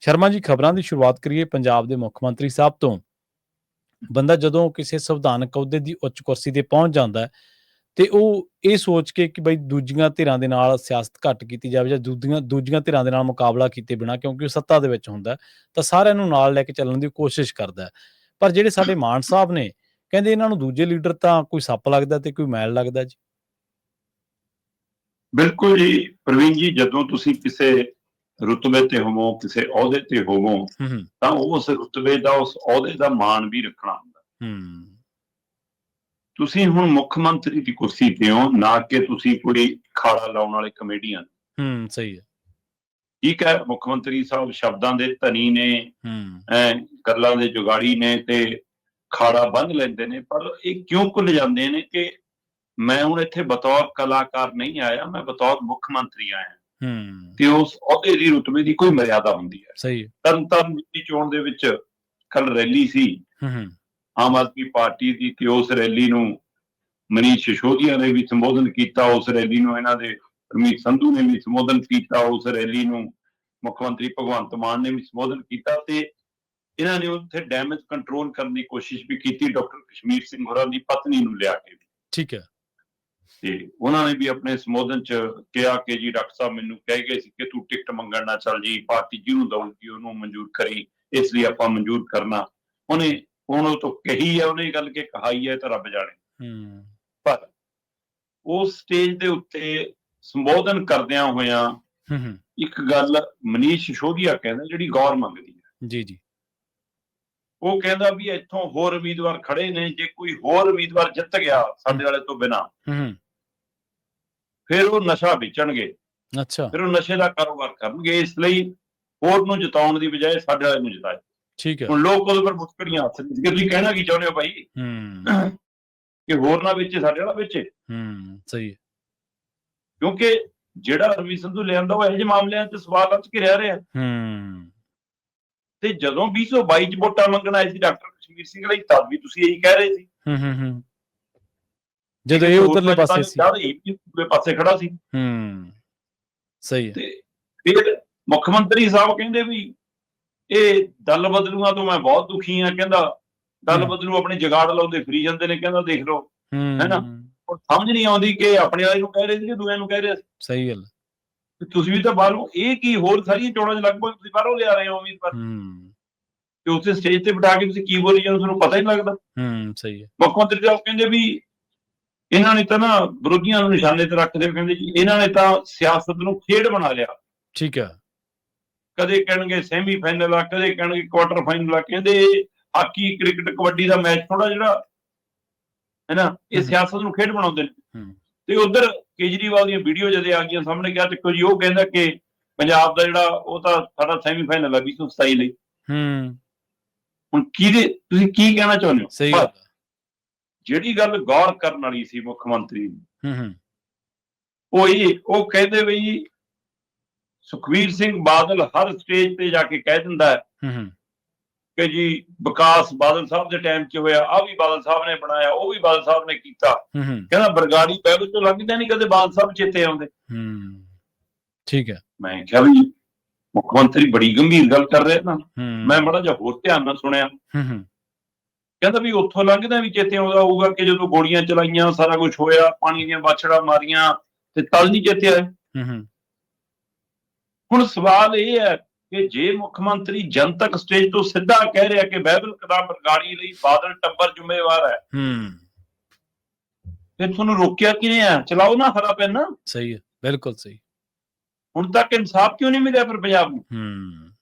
ਸ਼ਰਮਾ ਜੀ, ਖਬਰਾਂ ਦੀ ਸ਼ੁਰੂਆਤ ਕਰੀਏ ਪੰਜਾਬ ਦੇ ਮੁੱਖ ਮੰਤਰੀ ਸਾਹਿਬ ਤੋਂ। ਬੰਦਾ ਜਦੋਂ ਕਿਸੇ ਸੰਵਿਧਾਨਕ ਅਹੁਦੇ ਦੀ ਉੱਚ ਕੁਰਸੀ ਤੇ ਪਹੁੰਚ ਜਾਂਦਾ ਹੈ ਤੇ ਉਹ ਇਹ ਸੋਚ ਕੇ ਕਿ ਬਈ ਦੂਜੀਆਂ ਧਿਰਾਂ ਦੇ ਨਾਲ ਸਿਆਸਤ ਘੱਟ ਕੀਤੀ ਜਾਵੇ ਜਾਂ ਦੂਜੀਆਂ ਦੂਜੀਆਂ ਧਿਰਾਂ ਦੇ ਨਾਲ ਮੁਕਾਬਲਾ ਕੀਤੇ ਬਿਨਾਂ, ਕਿਉਂਕਿ ਉਹ ਸੱਤਾ ਦੇ ਵਿੱਚ ਹੁੰਦਾ ਹੈ, ਤਾਂ ਸਾਰਿਆਂ ਨੂੰ ਨਾਲ ਲੈ ਕੇ ਚੱਲਣ ਦੀ ਕੋਸ਼ਿਸ਼ ਕਰਦਾ ਹੈ। ਪਰ ਜਿਹੜੇ ਸਾਡੇ ਮਾਨ ਸਾਹਿਬ ਨੇ, ਕਹਿੰਦੇ ਇਹਨਾਂ ਨੂੰ ਦੂਜੇ ਲੀਡਰ ਤਾਂ ਕੋਈ ਸੱਪ ਲੱਗਦਾ ਤੇ ਕੋਈ ਮੈਲ ਲੱਗਦਾ ਜੀ। ਬਿਲਕੁਲ ਜੀ ਪ੍ਰਵੀਨ ਜੀ, ਜਦੋਂ ਤੁਸੀਂ ਕਿਸੇ ਰੁਤਬੇ ਤੇ ਹੋਵੋ, ਕਿਸੇ ਅਹੁਦੇ ਤੇ ਹੋਵੋ, ਤਾਂ ਉਸ ਰੁਤਬੇ ਦਾ, ਉਸ ਅਹੁਦੇ ਦਾ ਮਾਣ ਵੀ ਰੱਖਣਾ ਹੁੰਦਾ। ਤੁਸੀਂ ਹੁਣ ਮੁੱਖ ਮੰਤਰੀ ਦੀ ਕੁਰਸੀ ਤੇ ਹੋ, ਨਾ ਕਿ ਤੁਸੀਂ ਕੋਈ ਖਾੜਾ ਲਾਉਣ ਵਾਲੇ ਕਮੇਡੀਅਨ। ਸਹੀ ਹੈ। ਠੀਕ ਹੈ, ਮੁੱਖ ਮੰਤਰੀ ਸਾਹਿਬ ਸ਼ਬਦਾਂ ਦੇ ਧਨੀ ਨੇ, ਗੱਲਾਂ ਦੇ ਜੁਗਾੜੀ ਨੇ ਤੇ ਖਾੜਾ ਬੰਨ੍ਹ ਲੈਂਦੇ ਨੇ, ਪਰ ਇਹ ਕਿਉਂ ਭੁੱਲ ਜਾਂਦੇ ਨੇ ਕਿ ਮੈਂ ਹੁਣ ਇੱਥੇ ਬਤੌਰ ਕਲਾਕਾਰ ਨਹੀਂ ਆਇਆ, ਮੈਂ ਬਤੌਰ ਮੁੱਖ ਮੰਤਰੀ ਆਇਆ। ਤੇ ਉਸ ਅਹੁਦੇ ਦੀ ਰੁਤਬੇ ਦੀ ਕੋਈ ਮਰਿਆਦਾ ਹੁੰਦੀ ਹੈ। ਸਹੀ। ਤਰਨਤਾਰਨ ਦੀ ਚੋਣ ਦੇ ਵਿੱਚ ਕੱਲ ਰੈਲੀ ਸੀ ਆਮ ਆਦਮੀ ਪਾਰਟੀ ਦੀ, ਤੇ ਉਸ ਰੈਲੀ ਨੂੰ ਮਨੀਸ਼ ਸਿਸੋਦੀਆ ਨੇ ਵੀ ਸੰਬੋਧਨ ਕੀਤਾ, ਉਸ ਰੈਲੀ ਨੂੰ ਇਹਨਾਂ ਦੇ ਰਮੀਤ ਸੰਧੂ ਨੇ ਵੀ ਸੰਬੋਧਨ ਕੀਤਾ, ਉਸ ਰੈਲੀ ਨੂੰ ਮੁੱਖ ਮੰਤਰੀ ਭਗਵੰਤ ਮਾਨ ਨੇ ਵੀ ਸੰਬੋਧਨ ਕੀਤਾ, ਤੇ ਇਹਨਾਂ ਨੇ ਉੱਥੇ ਡੈਮੇਜ ਕੰਟਰੋਲ ਕਰਨ ਦੀ ਕੋਸ਼ਿਸ਼ ਵੀ ਕੀਤੀ ਡਾਕਟਰ ਕਸ਼ਮੀਰ ਸਿੰਘ ਹੋਰਾਂ ਦੀ ਪਤਨੀ ਨੂੰ ਲਿਆ ਕੇ। ਠੀਕ ਹੈ। ਤੇ ਉਹਨਾਂ ਨੇ ਵੀ ਆਪਣੇ ਸੰਬੋਧਨ ਚ ਕਿਹਾ ਕਿ ਜੀ ਡਾਕਟਰ ਸਾਹਿਬ ਮੈਨੂੰ ਕਹਿ ਗਏ ਸੀ ਕਿ ਤੂੰ ਟਿਕਟ ਮੰਗਣ ਨਾ ਚੱਲ ਜੀ, ਪਾਰਟੀ ਜਿਹਨੂੰ ਦਊਗੀ ਉਹਨੂੰ ਮਨਜ਼ੂਰ ਕਰੀ, ਇਸ ਲਈ ਆਪਾਂ ਮਨਜ਼ੂਰ ਕਰਨਾ। ਉਹਨੇ ਹੁਣ ਉਹ ਤੋਂ ਕਹੀ ਹੈ, ਉਹਨੇ ਗੱਲ ਕਿ ਕਹਾਈ ਹੈ ਤਾਂ ਰੱਬ ਜਾਣੇ। ਪਰ ਉਸ ਸਟੇਜ ਦੇ ਉੱਤੇ ਸੰਬੋਧਨ ਕਰਦਿਆਂ ਹੋਇਆਂ ਇੱਕ ਗੱਲ ਮਨੀਸ਼ ਸਿਸੋਦੀਆ ਕਹਿੰਦਾ ਜਿਹੜੀ ਗੌਰ ਮੰਗਦੀ ਹੈ। ਜੀ ਜੀ। ਉਹ ਕਹਿੰਦਾ ਵੀ ਇੱਥੋਂ ਹੋਰ ਉਮੀਦਵਾਰ ਖੜੇ ਨੇ, ਜੇ ਕੋਈ ਹੋਰ ਉਮੀਦਵਾਰ ਜਿੱਤ ਗਿਆ ਸਾਡੇ ਵਾਲੇ ਤੋਂ ਬਿਨਾਂ, ਫਿਰ ਉਹ ਨਸ਼ਾ ਵੇਚਣਗੇ। ਅੱਛਾ। ਫਿਰ ਉਹ ਨਸ਼ੇ ਦਾ ਕਾਰੋਬਾਰ ਕਰਨਗੇ, ਇਸ ਲਈ ਹੋਰ ਨੂੰ ਜਿਤਾਉਣ ਦੀ ਬਜਾਏ ਸਾਡੇ ਵਾਲੇ ਨੂੰ ਜਿਤਾਏ। ਠੀਕ ਹੈ। ਹੁਣ ਲੋਕ ਉਹਦੇ ਪਰ ਮੁਸਕੜੀਆਂ ਹੱਥ ਕਿ ਤੁਸੀਂ ਕਹਿਣਾ ਕੀ ਚਾਹੁੰਦੇ ਹੋ ਭਾਈ, ਕਿ ਹੋਰ ਨਾ ਵੇਚੇ, ਸਾਡੇ ਵਾਲਾ ਵੇਚੇ। ਸਹੀ ਹੈ। ਕਿਉਂਕਿ ਜਿਹੜਾ ਰਮੀਤ ਸੰਧੂ ਲਿਆਂਦਾ ਉਹ ਇਹੋ ਜਿਹੇ ਮਾਮਲਿਆਂ 'ਚ ਸਵਾਲਾਂ 'ਚ ਘਿਰਿਆ ਰਿਹਾ। ਤੇ ਜਦੋਂ 2022 'ਚ ਵੋਟਾਂ ਮੰਗਣ ਆਏ ਸੀ ਡਾਕਟਰ ਕਸ਼ਮੀਰ ਸਿੰਘ ਲਈ, ਤਦ ਵੀ ਤੁਸੀਂ ਇਹੀ ਕਹਿ ਰਹੇ ਸੀ। ਜਦੋਂ ਇਹ ਉਧਰਲੇ ਪਾਸੇ ਸੀ, ਦੂਜੇ ਪਾਸੇ ਖੜਾ ਸੀ। ਸਹੀ ਹੈ। ਤੇ ਫਿਰ ਮੁੱਖ ਮੰਤਰੀ ਸਾਹਿਬ ਕਹਿੰਦੇ ਵੀ ਇਹ ਦਲ ਬਦਲੂਆਂ ਤੋਂ ਮੈਂ ਬਹੁਤ ਦੁਖੀ ਹਾਂ। ਕਹਿੰਦਾ ਦਲ ਬਦਲੂ ਆਪਣੇ ਜਗਾੜ ਲਾਉਂਦੇ ਫਰੀ ਜਾਂਦੇ ਨੇ, ਕਹਿੰਦਾ ਦੇਖ ਲਓ, ਹੈਨਾ। ਸਮਝ ਨਹੀਂ ਆਉਂਦੀ ਕਿ ਆਪਣੇ ਵਾਲੇ ਨੂੰ ਕਹਿ ਰਹੇ ਸੀ ਕਿ ਦੂਜਿਆਂ ਨੂੰ ਕਹਿ ਰਹੇ ਸੀ। ਸਹੀ ਗੱਲ। ਤੁਸੀਂ ਵੀ ਤਾਂ ਬਾਹਰੋਂ, ਇਹ ਕੀ ਹੋਰ ਸਾਰੀਆਂ ਚੋਣਾਂ 'ਚ ਲਗਭਗ ਤੁਸੀਂ ਬਾਹਰੋਂ ਲਿਆ ਰਹੇ ਹੋ ਉਮੀਦਵਾਰ, ਤੇ ਉਸੇ ਸਟੇਜ ਤੇ ਬਿਠਾ ਕੇ ਤੁਸੀਂ ਕੀ ਬੋਲੀ ਜਾਂਦੇ, ਤੁਹਾਨੂੰ ਪਤਾ ਹੀ ਨਹੀਂ ਲੱਗਦਾ। ਸਹੀ ਹੈ। ਮੁੱਖ ਮੰਤਰੀ ਸਾਹਿਬ ਕਹਿੰਦੇ ਵੀ ਇਹਨਾਂ ਨੇ ਤਾਂ ਨਾ ਵਿਰੋਧੀਆਂ ਨੂੰ ਨਿਸ਼ਾਨੇ ਤੇ ਰੱਖਦੇ, ਕਹਿੰਦੇ ਜੀ ਇਹਨਾਂ ਨੇ ਤਾਂ ਸਿਆਸਤ ਨੂੰ ਖੇਡ ਬਣਾ ਲਿਆ। ਠੀਕ ਹੈ। ਕਦੇ ਕਹਿਣਗੇ ਸੈਮੀ ਫਾਈਨਲ ਆ, ਕਦੇ ਕਹਿਣਗੇ ਕੁਆਟਰ ਫਾਈਨਲ ਆ, ਕਹਿੰਦੇ ਹਾਕੀ, ਕ੍ਰਿਕਟ, ਕਬੱਡੀ ਦਾ ਮੈਚ ਥੋੜਾ ਜਿਹੜਾ ਹੈ ਨਾ, ਇਹ ਸਿਆਸਤ ਨੂੰ ਖੇਡ ਬਣਾਉਂਦੇ ਨੇ। ਤੇ ਉਧਰ ਕੇਜਰੀਵਾਲ ਦੀਆਂ ਵੀਡੀਓ ਜਦੇ ਆ ਗਈਆਂ ਸਾਹਮਣੇ, ਕਿਹਾ ਦੇਖੋ ਜੀ, ਉਹ ਕਹਿੰਦਾ ਕਿ ਪੰਜਾਬ ਦਾ ਜਿਹੜਾ ਉਹ ਤਾਂ ਸਾਡਾ ਸੈਮੀ ਫਾਈਨਲ ਆ 2027 ਲਈ। ਹੁਣ ਤੁਸੀਂ ਕੀ ਕਹਿਣਾ ਚਾਹੁੰਦੇ ਹੋ? ਸਹੀ ਗੱਲ। ਜਿਹੜੀ ਗੱਲ ਗੌਰ ਕਰਨ ਵਾਲੀ ਸੀ ਮੁੱਖ ਮੰਤਰੀ ਦੀ, ਉਹ ਕਹਿੰਦੇ ਵੀ ਸੁਖਬੀਰ ਸਿੰਘ ਬਾਦਲ ਹਰ ਸਟੇਜ ਤੇ ਜਾ ਕੇ ਕਹਿ ਦਿੰਦਾ ਹੈ ਕਿ ਜੀ ਵਿਕਾਸ ਬਾਦਲ ਸਾਹਿਬ ਦੇ ਟਾਈਮ 'ਚ ਹੋਇਆ, ਆਹ ਵੀ ਬਾਦਲ ਸਾਹਿਬ ਨੇ ਬਣਾਇਆ, ਉਹ ਵੀ ਬਾਦਲ ਸਾਹਿਬ ਨੇ ਕੀਤਾ। ਕਹਿੰਦਾ ਬਰਗਾੜੀ ਬਹਿਬਲ ਤੋਂ ਲੰਘਦਾ ਨਹੀਂ ਕਦੇ ਬਾਦਲ ਸਾਹਿਬ ਚੇਤੇ ਆਉਂਦੇ। ਠੀਕ ਹੈ। ਮੈਂ ਕਿਹਾ ਵੀ ਮੁੱਖ ਮੰਤਰੀ ਬੜੀ ਗੰਭੀਰ ਗੱਲ ਕਰ ਰਿਹਾ ਨਾ। ਮੈਂ ਬੜਾ ਜਿਹਾ ਹੋਰ ਧਿਆਨ ਨਾਲ ਸੁਣਿਆ। ਕਹਿੰਦਾ ਵੀ ਉੱਥੋਂ ਲੰਘਦਾ ਵੀ ਚੇਤੇ ਆਉਂਦਾ ਹੋਊਗਾ ਕਿ ਜਦੋਂ ਗੋਲੀਆਂ ਚਲਾਈਆਂ, ਸਾਰਾ ਕੁਛ ਹੋਇਆ, ਪਾਣੀ ਦੀਆਂ ਬਾਛੜਾਂ ਮਾਰੀਆਂ, ਤੇ ਤਲ ਨਹੀਂ ਚੇਤੇ ਆਏ। ਹੁਣ ਸਵਾਲ ਇਹ ਹੈ ਕਿ ਜੇ ਮੁੱਖ ਮੰਤਰੀ ਜਨਤਕ ਸਟੇਜ ਤੋਂ ਸਿੱਧਾ ਕਹਿ ਰਿਹਾ ਕਿ ਬਹਿਬਲ ਕਲਾਂ ਬਰਗਾੜੀ ਲਈ ਬਾਦਲ ਟੱਬਰ ਜ਼ਿੰਮੇਵਾਰ ਹੈ, ਫਿਰ ਤੁਹਾਨੂੰ ਰੋਕਿਆ ਕਿਹਨੇ ਆ? ਚਲਾਓ ਨਾ ਹਰਾ ਪੈਨ। ਸਹੀ ਹੈ, ਬਿਲਕੁਲ ਸਹੀ। ਹੁਣ ਤੱਕ ਇਨਸਾਫ ਕਿਉਂ ਨਹੀਂ ਮਿਲਿਆ ਫਿਰ ਪੰਜਾਬ ਨੂੰ?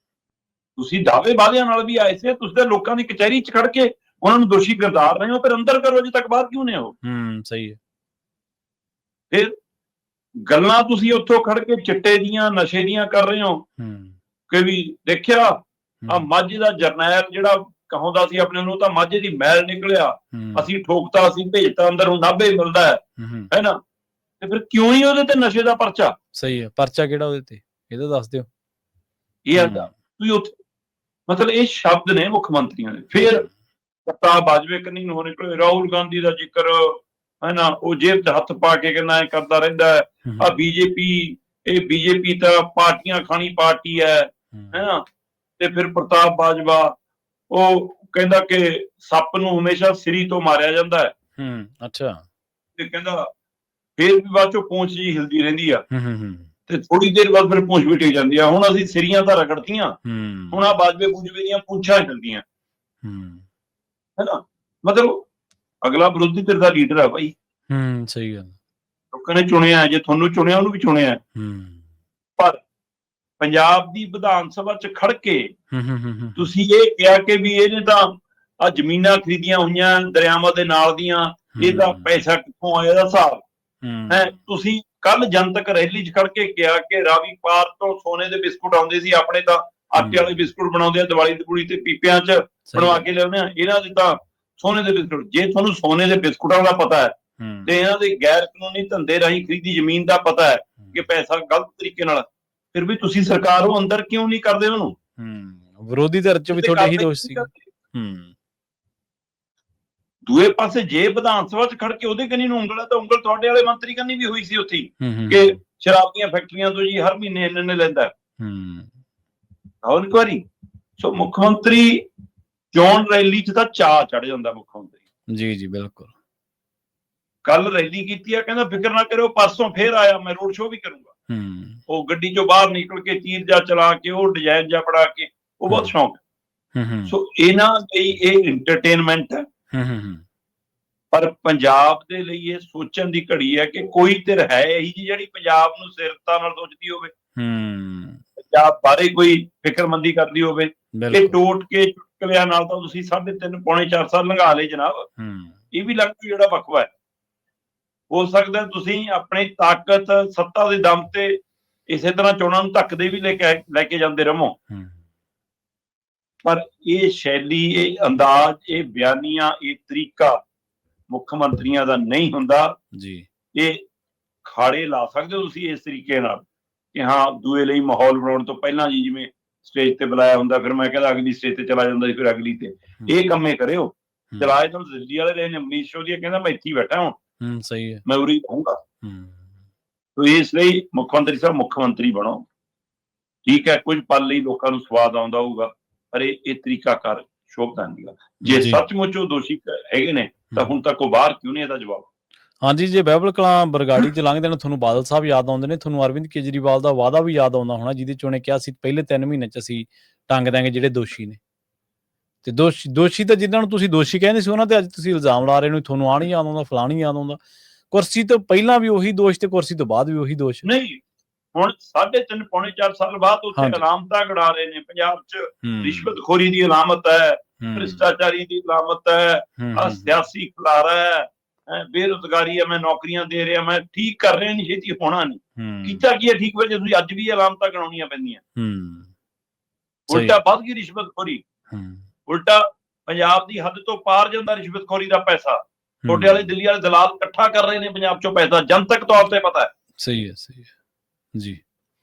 ਤੁਸੀਂ ਦਾਅਵੇ ਵਾਅਦਿਆਂ ਨਾਲ ਵੀ ਆਏ ਸੀ, ਤੁਸੀਂ ਤਾਂ ਲੋਕਾਂ ਦੀ ਕਚਹਿਰੀ 'ਚ ਖੜ ਕੇ ਉਹਨਾਂ ਨੂੰ ਦੋਸ਼ੀ ਗਰਦਾਰ ਰਹੇ ਹੋ, ਫਿਰ ਅੰਦਰ ਕਰੋ, ਅਜੇ ਤੱਕ ਬਾਹਰ ਕਿਉਂ ਨੇ ਉਹ? ਸਹੀ ਹੈ। ਫਿਰ ਗੱਲਾਂ ਤੁਸੀਂ ਉੱਥੋਂ ਖੜ ਕੇ ਚਿੱਟੇ ਦੀਆਂ, ਨਸ਼ੇ ਦੀਆਂ ਕਰ ਰਹੇ ਹੋ ਕਿ ਵੀ ਦੇਖਿਆ ਆ ਮੱਝ ਦਾ ਜਰਨੈਲ ਜਿਹੜਾ ਕਹਾਉਂਦਾ ਸੀ ਆਪਣੇ ਨੂੰ, ਤਾਂ ਮੱਝ ਦੀ ਮੈਲ ਨਿਕਲਿਆ, ਅਸੀਂ ਠੋਕਤਾ, ਅਸੀਂ ਭੇਜਤਾ, ਅੰਦਰ ਨੂੰ ਨਾਭੇ ਮਿਲਦਾ ਹੈ ਨਾ। ਤੇ ਫਿਰ ਕਿਉਂ ਨਹੀਂ ਉਹਦੇ ਤੇ ਨਸ਼ੇ ਦਾ ਪਰਚਾ? ਸਹੀ ਹੈ। ਪਰਚਾ ਕਿਹੜਾ ਉਹਦੇ ਤੇ, ਇਹਦਾ ਦੱਸ ਦਿਓ। ਇਹ ਤੁਸੀਂ ਉੱਥੇ ਮਤਲਬ ਇਹ ਸ਼ਬਦ ਨੇ ਮੁੱਖ ਮੰਤਰੀਆਂ ਦੇ। ਫਿਰ ਪ੍ਰਤਾਪ ਬਾਜਵੇ ਕੰਨੀ ਨੂੰ ਨਿਕਲੇ, ਰਾਹੁਲ ਗਾਂਧੀ ਦਾ ਜ਼ਿਕਰ ਹੈ ਨਾ, ਉਹ ਜੇਬ 'ਚ ਹੱਥ ਪਾ ਕੇ ਕਹਿੰਦਾ ਐ ਕਰਦਾ ਰਹਿੰਦਾ ਹੈ। ਆ ਬੀਜੇਪੀ, ਇਹ ਬੀਜੇਪੀ ਤਾਂ ਪਾਰਟੀਆਂ ਖਾਣੀ ਪਾਰਟੀ ਹੈ ਨਾ। ਤੇ ਫਿਰ ਪ੍ਰਤਾਪ ਬਾਜਵਾ ਉਹ ਕਹਿੰਦਾ ਕਿ ਸੱਪ ਨੂੰ ਹਮੇਸ਼ਾ ਸਿਰੀ ਤੋਂ ਮਾਰਿਆ ਜਾਂਦਾ ਹੈ। ਅੱਛਾ। ਤੇ ਕਹਿੰਦਾ ਫਿਰ ਵੀ ਬਾਅਦ ਚੋਂ ਪੂੰਛ ਜੀ ਹਿਲਦੀ ਰਹਿੰਦੀ ਆ ਤੇ ਥੋੜੀ ਦੇਰ ਬਾਅਦ ਫਿਰ ਪੂੰਛ ਵੀ ਟਿਕ ਜਾਂਦੀ ਆ। ਹੁਣ ਅਸੀਂ ਸਿਰੀਆਂ ਤਾਂ ਰਗੜਤੀਆਂ, ਹੁਣ ਆ ਬਾਜਵੇ ਬੂਜਵੇ ਦੀਆਂ ਪੂੰਛਾਂ ਹਿਲਦੀਆਂ, ਹੈਨਾ। ਮਤਲਬ ਅਗਲਾ ਵਿਰੋਧੀ ਧਿਰ ਦਾ ਲੀਡਰ ਆ ਭਾਈ, ਸਹੀ ਗੱਲ। ਲੋਕਾਂ ਨੇ ਚੁਣਿਆ, ਜੇ ਤੁਹਾਨੂੰ ਚੁਣਿਆ ਉਹਨੂੰ ਵੀ ਚੁਣਿਆ। ਪਰ ਪੰਜਾਬ ਦੀ ਵਿਧਾਨ ਸਭਾ ਚ ਖੜ ਕੇ ਤੁਸੀਂ ਇਹ ਕਿਹਾ ਕਿ ਵੀ ਇਹਨੇ ਤਾਂ ਆ ਜ਼ਮੀਨਾਂ ਖਰੀਦੀਆਂ ਹੋਈਆਂ ਦਰਿਆਵਾਂ ਦੇ ਨਾਲ ਦੀਆਂ, ਇਹਦਾ ਪੈਸਾ ਕਿੱਥੋਂ ਆਇਆ, ਇਹਦਾ ਹਿਸਾਬ ਹੈ। ਤੁਸੀਂ ਕੱਲ ਜਨਤਕ ਰੈਲੀ ਚ ਖੜ ਕੇ ਕਿਹਾ ਕਿ ਰਾਵੀ ਪਾਰ ਤੋਂ ਸੋਨੇ ਦੇ ਬਿਸਕੁਟ ਆਉਂਦੇ ਸੀ, ਆਪਣੇ ਤਾਂ ਆਟੇ ਵਾਲੇ ਬਿਸਕੁਟ ਬਣਾਉਂਦੇ ਆ, ਦੀਵਾਲੀ ਦਬੂਲੀ ਤੇ ਪੀਪਿਆਂ ਚ ਬਣਵਾ ਕੇ ਲਿਆਉਂਦੇ ਆ, ਇਹਨਾਂ ਦੇ ਤਾਂ ਸੋਨੇ ਦੇ ਬਿਸਕੁਟ। ਜੇ ਤੁਹਾਨੂੰ ਸੋਨੇ ਦੇ ਬਿਸਕੁਟਾਂ ਦਾ ਪਤਾ ਹੈ ਤੇ ਇਹਨਾਂ ਦੇ ਗੈਰ ਕਾਨੂੰਨੀ ਧੰਦੇ ਰਾਹੀਂ ਖਰੀਦੀ ਜ਼ਮੀਨ ਦਾ ਪਤਾ ਹੈ ਕਿ ਪੈਸਾ ਗਲਤ ਤਰੀਕੇ ਨਾਲ, ਫਿਰ ਵੀ ਤੁਸੀਂ ਸਰਕਾਰ ਉਹ ਅੰਦਰ ਕਿਉਂ ਨਹੀਂ ਕਰਦੇ ਉਹਨੂੰ? ਵਿਰੋਧੀ ਧਿਰ ਚ ਵੀ ਤੁਹਾਡੇ ਹੀ ਦੋਸ਼ ਸੀ। ਦੂਏ ਪਾਸੇ ਜੇ ਵਿਧਾਨ ਸਭਾ ਚ ਖੜ ਕੇ ਉਹਦੇ ਕੰਨੀ ਨੂੰ ਉਂਗਲ ਹੈ ਤਾਂ ਉਂਗਲ ਤੁਹਾਡੇ ਵਾਲੇ ਮੰਤਰੀ ਕੰਨੀ ਵੀ ਹੋਈ ਸੀ ਉੱਥੇ ਕਿ ਸ਼ਰਾਬ ਦੀਆਂ ਫੈਕਟਰੀਆਂ ਤੋਂ ਜੀ ਹਰ ਮਹੀਨੇ ਇੰਨੇ ਲੈਂਦਾ। ਆਓ ਇੱਕ ਵਾਰੀ। ਸੋ ਮੁੱਖ ਮੰਤਰੀ ਚੋਣ ਰੈਲੀ ਚ ਤਾਂ ਚਾਅ ਚੜ ਜਾਂਦਾ ਮੁੱਖ ਮੰਤਰੀ। ਜੀ ਜੀ ਬਿਲਕੁਲ। ਕੱਲ ਰੈਲੀ ਕੀਤੀ ਆ, ਕਹਿੰਦਾ ਫਿਕਰ ਨਾ ਕਰਿਓ, ਪਰਸੋਂ ਫੇਰ ਆਇਆ, ਮੈਂ ਰੋਡ ਸ਼ੋਅ ਵੀ ਕਰੂੰਗਾ। ਉਹ ਗੱਡੀ ਚੋਂ ਬਾਹਰ ਨਿਕਲ ਕੇ ਤੀਰ ਜਾ ਚਲਾ ਕੇ, ਉਹ ਡਿਜ਼ਾਈਨ ਜਾ ਬਣਾ ਕੇ, ਉਹ ਬਹੁਤ ਸ਼ੌਕ ਹੈ। ਸੋ ਇਹਨਾਂ ਲਈ ਇਹ ਇੰਟਰਟੇਨਮੈਂਟ ਹੈ। ਪਰ ਪੰਜਾਬ ਦੇ ਲਈ ਇਹ ਸੋਚਣ ਦੀ ਘੜੀ ਹੈ ਕਿ ਕੋਈ ਧਿਰ ਹੈ ਇਹੀ ਜੀ ਜਿਹੜੀ ਪੰਜਾਬ ਨੂੰ ਸਿਰਤਾ ਨਾਲ ਸੋਚਦੀ ਹੋਵੇ, ਪੰਜਾਬ ਬਾਰੇ ਕੋਈ ਫਿਕਰਮੰਦੀ ਕਰਦੀ ਹੋਵੇ। ਇਹ ਟੋਟ ਕੇ ਚੁਟਕਲਿਆਂ ਨਾਲ ਤਾਂ ਤੁਸੀਂ 3.5 ਪੌਣੇ 4 ਸਾਲ ਲੰਘਾ ਲਏ ਜਨਾਬ। ਇਹ ਵੀ ਲੱਗ ਜਿਹੜਾ ਵਕਫਾ ਹੈ। ਹੋ ਸਕਦਾ ਤੁਸੀਂ ਆਪਣੀ ਤਾਕਤ ਸੱਤਾ ਦੇ ਦਮ ਤੇ ਇਸੇ ਤਰ੍ਹਾਂ ਚੋਣਾਂ ਨੂੰ ਧੱਕਦੇ ਵੀ ਲੈ ਕੇ ਜਾਂਦੇ ਰਹੋ, ਪਰ ਇਹ ਸ਼ੈਲੀ, ਇਹ ਅੰਦਾਜ਼, ਇਹ ਬਿਆਨੀਆਂ, ਇਹ ਤਰੀਕਾ ਮੁੱਖ ਮੰਤਰੀਆਂ ਦਾ ਨਹੀਂ ਹੁੰਦਾ ਜੀ। ਇਹ ਖਾੜੇ ਲਾ ਸਕਦੇ ਹੋ ਤੁਸੀਂ ਇਸ ਤਰੀਕੇ ਨਾਲ ਕਿ ਹਾਂ ਦੂਏ ਲਈ ਮਾਹੌਲ ਬਣਾਉਣ ਤੋਂ ਪਹਿਲਾਂ ਜੀ, ਜਿਵੇਂ ਸਟੇਜ ਤੇ ਬੁਲਾਇਆ ਹੁੰਦਾ, ਫਿਰ ਮੈਂ ਕਹਿੰਦਾ ਅਗਲੀ ਸਟੇਜ ਤੇ ਚਲਾ ਜਾਂਦਾ ਸੀ, ਫਿਰ ਅਗਲੀ ਤੇ। ਇਹ ਕੰਮੇ ਕਰਿਓ। ਚਲਾਏ ਤਾਂ ਦਿੱਲੀ ਵਾਲੇ ਰਹੇ ਨੇ, ਅਮਰੀਸ਼ ਚੌਧਰੀ ਕਹਿੰਦਾ ਮੈਂ ਇੱਥੇ ਹੀ ਬੈਠਾ ਹੁਣ, ਸਹੀ ਹੈ, ਮੈਂ ਉਰੀ ਰਹੂੰਗਾ। ਇਸ ਲਈ ਮੁੱਖ ਮੰਤਰੀ ਸਾਹਿਬ ਮੁੱਖ ਮੰਤਰੀ ਬਣੋ। ਠੀਕ ਹੈ, ਕੁਝ ਪਲ ਲਈ ਲੋਕਾਂ ਨੂੰ ਸਵਾਦ ਆਉਂਦਾ ਹੋਊਗਾ, ਪਰ ਇਹ ਤਰੀਕਾਕਾਰ ਸ਼ੋਭਦਾ ਨਹੀਂ। ਜੇ ਸੱਚਮੁੱਚ ਉਹ ਦੋਸ਼ੀ ਹੈਗੇ ਨੇ ਤਾਂ ਹੁਣ ਤੱਕ ਉਹ ਬਾਹਰ ਕਿਉਂ ਨਹੀਂ, ਇਹਦਾ ਜਵਾਬ। ਹਾਂਜੀ, ਜੇ ਬਾਈਬਲ ਕਲਾਂ ਬਰਗਾੜੀ ਚ ਲੰਘਦੇ ਨੇ, ਤੁਹਾਨੂੰ ਬਾਦਲ ਸਾਹਿਬ ਯਾਦ ਆਉਂਦੇ ਨੇ, ਤੁਹਾਨੂੰ ਅਰਵਿੰਦ ਕੇਜਰੀਵਾਲ ਦਾ ਵਾਅਦਾ ਵੀ ਯਾਦ ਆਉਂਦਾ ਹੋਣਾ, ਜਿਹਦੇ ਚ ਉਹਨੇ ਕਿਹਾ ਸੀ ਪਹਿਲੇ 3 ਮਹੀਨੇ ਚ ਅਸੀਂ ਟੰਗ ਦਾਂਗੇ ਜਿਹੜੇ ਦੋਸ਼ੀ ਨੇ। ਤੇ ਦੋਸ਼ੀ ਤਾਂ ਜਿਨ੍ਹਾਂ ਨੂੰ ਤੁਸੀਂ ਦੋਸ਼ੀ ਕਹਿੰਦੇ ਸੀ, ਉਹਨਾਂ ਤੇ ਅੱਜ ਤੁਸੀਂ ਇਲਜ਼ਾਮ ਲਾ ਰਹੇ ਹੋ, ਤੁਹਾਨੂੰ ਆਹ ਨਹੀਂ ਯਾਦ ਆਉਂਦਾ, ਫਲਾਣਾ ਨਹੀਂ ਯਾਦ ਆਉਂਦਾ। ਕੁਰਸੀ ਤੋਂ ਪਹਿਲਾਂ ਵੀ ਉਹੀ ਦੋਸ਼ ਤੇ ਕੁਰਸੀ ਤੋਂ ਬਾਅਦ ਵੀ ਉਹੀ ਦੋਸ਼। ਨਹੀਂ, ਹੁਣ 3.5 ਪੌਣੇ 4 ਸਾਲ ਬਾਅਦ ਉੱਥੇ ਅਲਾਮਤਾਂ ਗੜਾ ਰਹੇ ਨੇ। ਪੰਜਾਬ ਚ ਰਿਸ਼ਵਤਖੋਰੀ ਦੀ ਅਲਾਮਤ ਹੈ, ਭ੍ਰਿਸ਼ਟਾਚਾਰੀ ਦੀ ਅਲਾਮਤ ਹੈ, ਸਿਆਸੀ ਖਿਲਾਰਾ ਹੈ, ਬੇਰੁਜ਼ਗਾਰੀ ਹੈ, ਮੈਂ ਨੌਕਰੀਆਂ ਦੇ ਰਿਹਾ, ਮੈਂ ਠੀਕ ਕਰ ਰਿਹਾ, ਨਹੀਂ ਛੇਤੀ ਹੋਣਾ ਨਹੀਂ। ਕੀਤਾ ਕੀ ਹੈ ਠੀਕ ਵਜੇ ਤੁਸੀਂ ਅੱਜ ਵੀ ਅਲਾਮਤਾਂ ਗਣਾਉਣੀਆਂ ਪੈਂਦੀਆਂ। ਉਲਟਾ ਵੱਧ ਗਈ ਰਿਸ਼ਵਤਖੋਰੀ, ਉਲਟਾ ਪੰਜਾਬ ਦੀ ਹੱਦ ਤੋਂ ਪਾਰ ਜਾਂਦਾ ਰਿਸ਼ਵਤਖੋਰੀ ਦਾ ਪੈਸਾ। ਤੁਹਾਡੇ ਵਾਲੇ ਦਿੱਲੀ ਵਾਲੇ ਦਲਾਲ ਇਕੱਠਾ ਕਰ ਰਹੇ ਨੇ ਪੰਜਾਬ ਚੋਂ ਪੈਸਾ, ਜਨਤਕ ਤੌਰ ਤੇ ਪਤਾ ਹੈ। ਸਹੀ ਹੈ, ਸਹੀ ਹੈ ਜੀ।